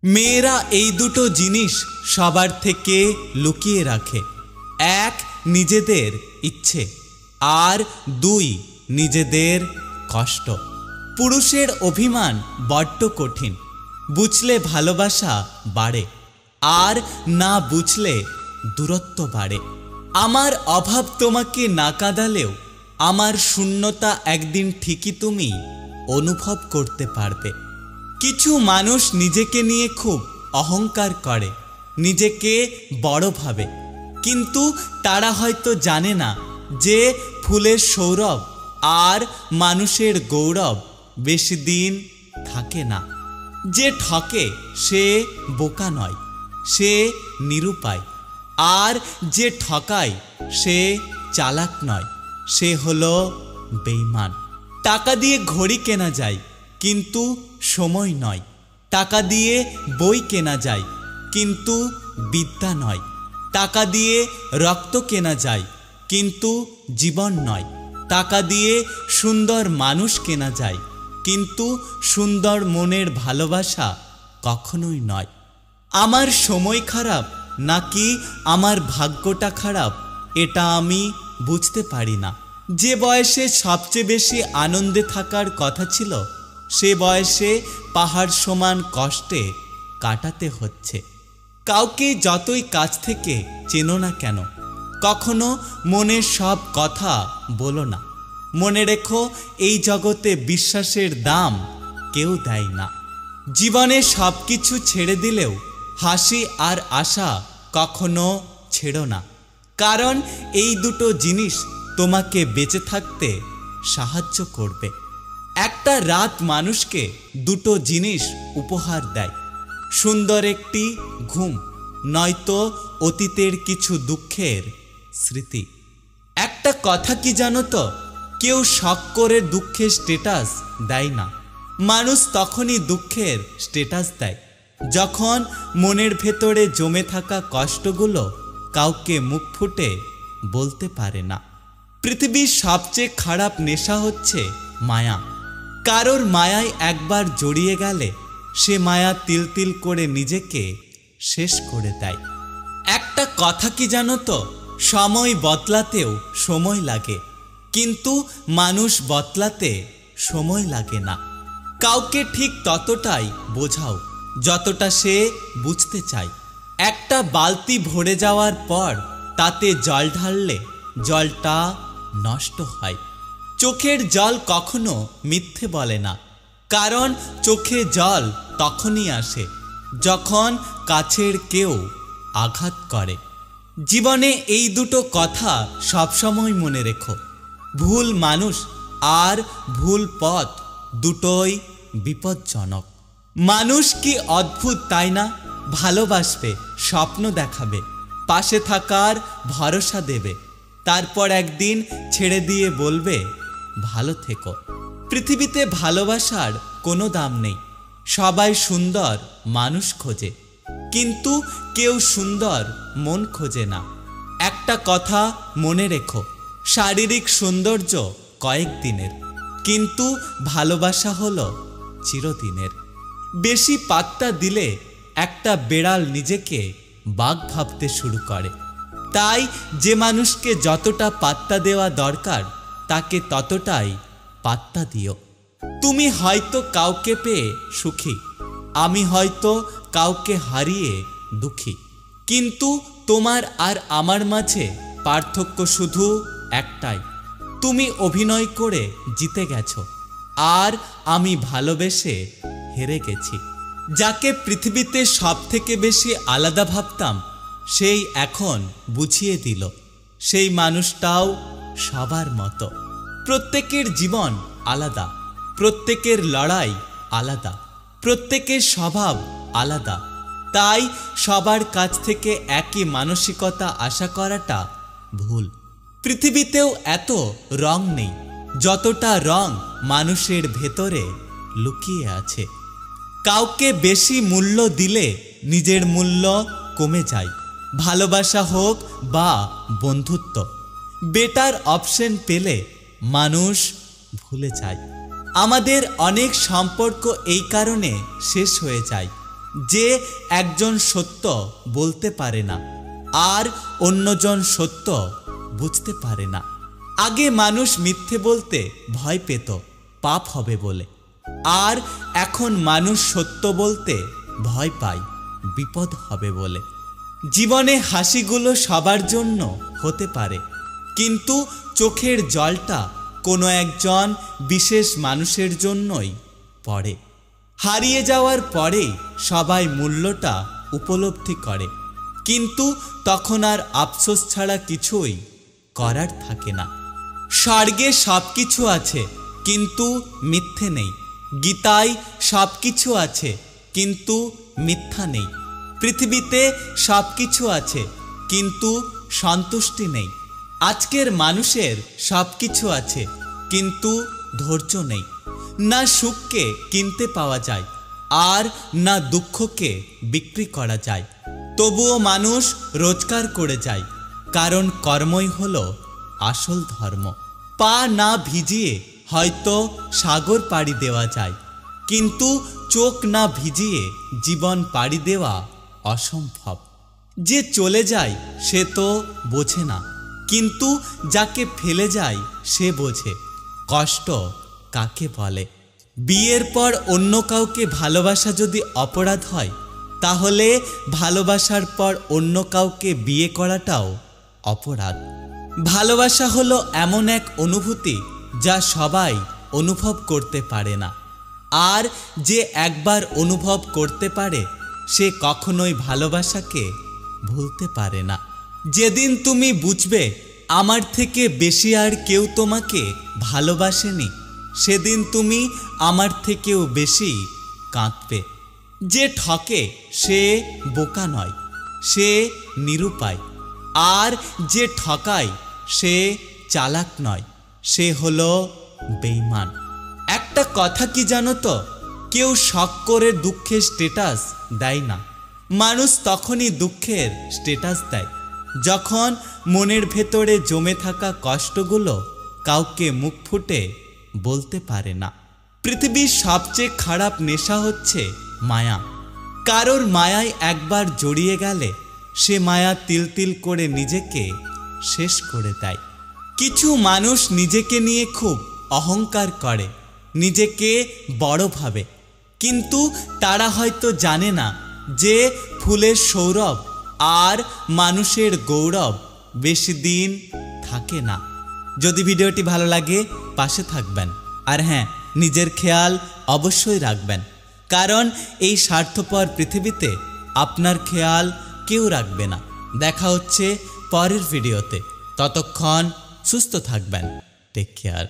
মেয়েরা এই দুটো জিনিস সবার থেকে লুকিয়ে রাখে। এক, নিজেদের ইচ্ছে, আর দুই, নিজেদের কষ্ট। পুরুষের অভিমান বড্ড কঠিন। বুঝলে ভালোবাসা বাড়ে, আর না বুঝলে দূরত্ব বাড়ে। আমার অভাব তোমাকে না কাঁদালেও আমার শূন্যতা একদিন ঠিকই তুমি অনুভব করতে পারবে। কিছু মানুষ নিজেকে নিয়ে খুব অহংকার করে, নিজেকে বড় ভাবে, কিন্তু তারা হয়তো জানে না যে ফুলের সৌরভ আর মানুষের গৌরব বেশি দিন থাকে না। যে ঠকে সে বোকা নয়, সে নিরুপায়। আর যে ঠকায় সে চালাক নয়, সে হলো বেঈমান। টাকা দিয়ে ঘড়ি কেনা যায়, কিন্তু সময় নয়। টাকা দিয়ে বই কেনা যায়, কিন্তু বিদ্যা নয়। টাকা দিয়ে রক্ত কেনা যায়, কিন্তু জীবন নয়। টাকা দিয়ে সুন্দর মানুষ কেনা যায়, কিন্তু সুন্দর মনের ভালোবাসা কখনোই নয়। আমার সময় খারাপ নাকি আমার ভাগ্যটা খারাপ, এটা আমি বুঝতে পারি না। যে বয়সে সবচেয়ে বেশি আনন্দে থাকার কথা ছিল, সে বয়সে পাহাড় সমান কষ্টে কাটাতে হচ্ছে। কাউকে যতই কাছ থেকে চেনো না কেন, কখনো মনের সব কথা বলো না। মনে রেখো, এই জগতে বিশ্বাসের দাম কেউ দেয় না। জীবনে সব কিছু ছেড়ে দিলেও হাসি আর আশা কখনো ছেড়ো না, কারণ এই দুটো জিনিস তোমাকে বেঁচে থাকতে সাহায্য করবে। একটা রাত মানুষকে দুটো জিনিস উপহার দেয়, সুন্দর একটি ঘুম, নয়তো অতীতের কিছু দুঃখের স্মৃতি। একটা কথা কি জানো তো, কেউ শখ করে দুঃখের স্ট্যাটাস দেয় না। মানুষ তখনই দুঃখের স্ট্যাটাস দেয় যখন মনের ভেতরে জমে থাকা কষ্টগুলো কাউকে মুখ ফুটে বলতে পারে না। পৃথিবীর সবচেয়ে খারাপ নেশা হচ্ছে মায়া। কারোর মায়ায় একবার জড়িয়ে গেলে সে মায়া তিল তিল করে নিজেকে শেষ করে দেয়। একটা কথা কি জানো তো, সময় বদলাতেও সময় লাগে, কিন্তু মানুষ বদলাতে সময় লাগে না। কাউকে ঠিক ততটাই বোঝাও যতটা সে বুঝতে চায়। একটা বালতি ভরে যাওয়ার পর তাতে জল ঢাললে জলটা নষ্ট হয়। চোখের জল কখনো মিথ্যে বলে না, কারণ চোখে জল তখনই আসে যখন কাছের কেউ আঘাত করে। জীবনে এই দুটো কথা সবসময় মনে রেখো, ভুল মানুষ আর ভুল পথ দুটোই বিপজ্জনক। মানুষ কি অদ্ভুত তাই না? ভালোবাসবে, স্বপ্ন দেখাবে, পাশে থাকার ভরসা দেবে, তারপর একদিন ছেড়ে দিয়ে বলবে ভালো থেকো। পৃথিবীতে ভালোবাসার কোনো দাম নেই। সবাই সুন্দর মানুষ খোঁজে, কিন্তু কেউ সুন্দর মন খোঁজে না। একটা কথা মনে রেখো, শারীরিক সৌন্দর্য কয়েকদিনের, কিন্তু ভালোবাসা হলো চিরদিনের। বেশি পাত্তা দিলে একটা বেড়াল নিজেকে বাঘ ভাবতে শুরু করে। তাই যে মানুষকে যতটা পাত্তা দেওয়া দরকার তাকে ততটাই পাত্তা দিও। তুমি হয়তো কাউকে পেয়ে সুখী, আমি হয়তো কাউকে হারিয়ে দুঃখী, কিন্তু তোমার আর আমার মাঝে পার্থক্য শুধু একটাই, তুমি অভিনয় করে জিতে গেছো, আর আমি ভালোবেসে হেরে গেছি। যাকে পৃথিবীতে সব থেকে বেশি আলাদা ভাবতাম, সেই এখন বুঝিয়ে দিল সেই মানুষটাও সবার মতো। প্রত্যেকের জীবন আলাদা, প্রত্যেকের লড়াই আলাদা, প্রত্যেকের স্বভাব আলাদা। তাই সবার কাছ থেকে একই মানসিকতা আশা করাটা ভুল। পৃথিবীতেও এত রং নেই যতটা রং মানুষের ভেতরে লুকিয়ে আছে। কাউকে বেশি মূল্য দিলে নিজের মূল্য কমে যায়, ভালোবাসা হোক বা বন্ধুত্ব। বেটার অপশন পেলে মানুষ ভুলে যায়। আমাদের অনেক সম্পর্ক এই কারণে শেষ হয়ে যায়, যে একজন সত্য বলতে পারে না আর অন্যজন সত্য বুঝতে পারে না। আগে মানুষ মিথ্যে বলতে ভয় পেত পাপ হবে বলে, আর এখন মানুষ সত্য বলতে ভয় পায় বিপদ হবে বলে। জীবনে হাসিগুলো সবার জন্য হতে পারে, কিন্তু চোখের জলটা কোনো একজন বিশেষ মানুষের জন্যই পড়ে। হারিয়ে যাওয়ার পরেই সবাই মূল্যটা উপলব্ধি করে, কিন্তু তখন আর আফসোস ছাড়া কিছুই করার থাকে না। স্বর্গে সব কিছু আছে কিন্তু মিথ্যে নেই, গীতায় সব কিছু আছে কিন্তু মিথ্যা নেই, পৃথিবীতে সব কিছু আছে কিন্তু সন্তুষ্টি নেই। আজকের মানুষের সব কিছু আছে কিন্তু ধৈর্য নেই। না সুখকে কিনতে পাওয়া যায় আর না দুঃখকে বিক্রি করা যায়, তবুও মানুষ রোজগার করে যায়, কারণ কর্মই হলো আসল ধর্ম। পা না ভিজিয়ে হয়তো সাগর পাড়ি দেওয়া যায়, কিন্তু চোখ না ভিজিয়ে জীবন পাড়ি দেওয়া অসম্ভব। যে চলে যায় সে তো বোঝে না, কিন্তু যাকে ফেলে যায় সে বোঝে কষ্ট কাকে বলে। বিয়ের পর অন্য কাউকে ভালোবাসা যদি অপরাধ হয়, তাহলে ভালোবাসার পর অন্য কাউকে বিয়ে করাটাও অপরাধ। ভালোবাসা হলো এমন এক অনুভূতি যা সবাই অনুভব করতে পারে না, আর যে একবার অনুভব করতে পারে সে কখনোই ভালোবাসাকে ভুলতে পারে না। যেদিন তুমি বুঝবে আমার থেকে বেশি আর কেউ তোমাকে ভালোবাসেনি, সেদিন তুমি আমার থেকেও বেশি কাঁদবে। যে ঠকে সে বোকা নয়, সে নিরুপায়, আর যে ঠকায় সে চালাক নয়, সে হলো বেঈমান। একটা কথা কি জানো তো, কেউ শখ করে দুঃখের স্ট্যাটাস দেয় না। মানুষ তখনই দুঃখের স্ট্যাটাস দেয় যখন মনের ভেতরে জমে থাকা কষ্টগুলো কাউকে মুখ ফুটে বলতে পারে না। পৃথিবীর সবচেয়ে খারাপ নেশা হচ্ছে মায়া। কারোর মায়ায় একবার জড়িয়ে গেলে সে মায়া তিল তিল করে নিজেকে শেষ করে দেয়। কিছু মানুষ নিজেকে নিয়ে খুব অহংকার করে, নিজেকে বড় ভাবে, কিন্তু তারা হয়তো জানে না যে ফুলের সৌরভ আর মানুষের গৌরব বেশি দিন থাকে না। যদি ভিডিওটি ভালো লাগে পাশে থাকবেন, আর হ্যাঁ, নিজের খেয়াল অবশ্যই রাখবেন, কারণ এই স্বার্থপর পৃথিবীতে আপনার খেয়াল কেউ রাখবে না। দেখা হচ্ছে পরের ভিডিওতে, ততক্ষণ সুস্থ থাকবেন। Take care.